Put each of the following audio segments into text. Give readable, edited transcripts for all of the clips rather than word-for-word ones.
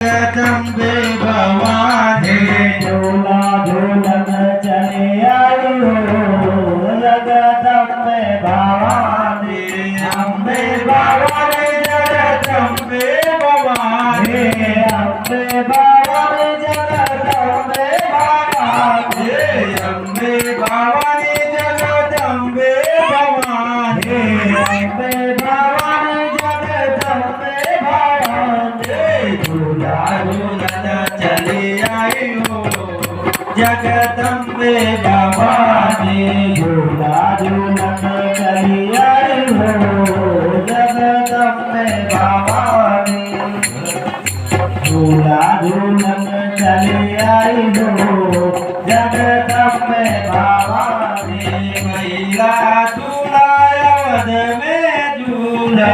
जगदम्बे भवानी झूला झूलन चले आई हो जगदम्बे भवानी अम्बे भवानी जगदम्बे भवानी अम्बे भवानी जगदम्बे भवानी अम्बे भवानी जगदम्बे भवानी अम्बे भवानी जगदम्बे भवानी झूला झूलन चली आई हो जगदम्बे भवानी झूला झूलन चली आई हो जगदम्बे भवानी झूला झूलन चली आई हो जगदम्बे भवानी महिला झूला अवध में झूला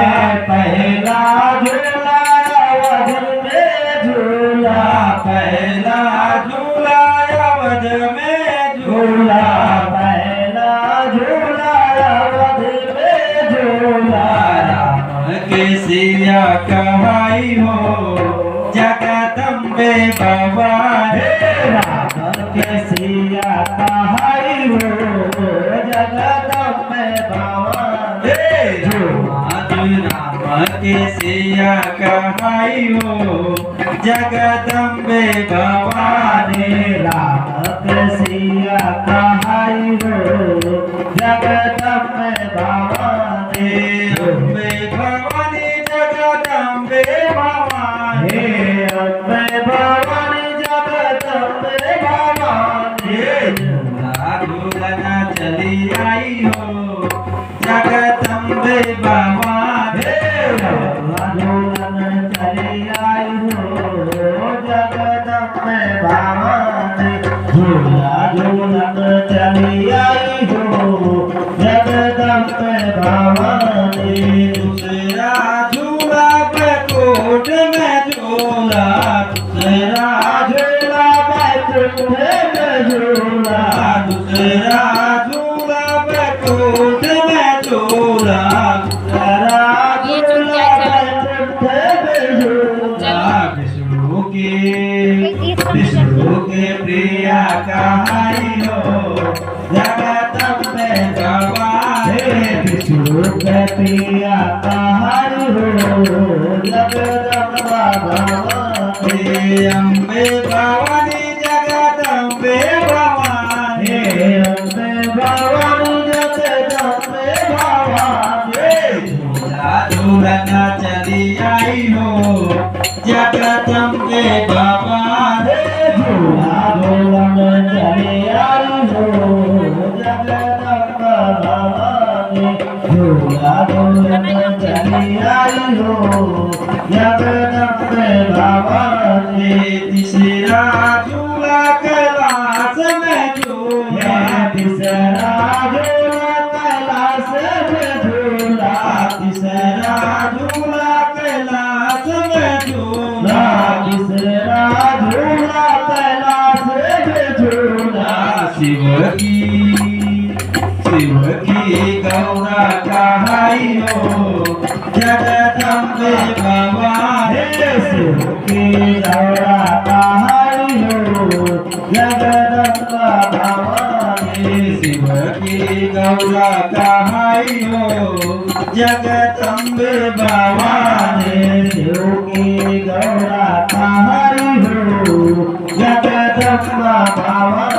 पहला झूला अवध में झूला पहला झूला अवध में झूला पहला झूला अवध में झूला राम के सिया कहाई हो जगदम्बे भवानी राम के सिया कहाई हो जगदम्बे भवानी राम के सिया कहाई हो जगदम्बे भवानी राम के सिया कहाई हो जगदम्बे भवानी अम्बे भवानी जगदम्बे भवानी अम्बे भवानी जगदम्बे भवानी झूला झूलन चली आई हो जगदम्बे भवानी झूलन चली आई हो जगदम्बे भवानी झूला झूलन चली आई हो जगदम्बे भवानी दूसरा झूला बैकुंठ में झूला दूसरा झूला बैकुंठ में झूला दूसरा झूला बैकुंठ में झूला विष्णु के प्रिया कहाई हो जगदम्बे भवानी विष्णु के प्रिया कहाई हो जगदम्बा भवानी अम्बे भवानी जगदम्बे भवानी अम्बे भवानी जगदम्बे भवानी झूला झूलन चली आई हो जगदम्बे भवानी झूला झूलन चली आई हो जगदम्बा भवानी झूला झूलन चली आई हो जगदम्बे भवानी तीसरा झूला कैलाश में झूला तीसरा झूला कैलाश में झूला तीसरा झूला कैलाश में झूला तीसरा झूला कैलाश में झूला शिव की गौरा कहाई हो जगदम्बे भवानी शिव की गौरा कहाई हो जगदम्बा भवानी शिव की गौरा कहाई हो जगदम्बे भवानी शिव की गौरा कहाई हो जगदम्बा भवानी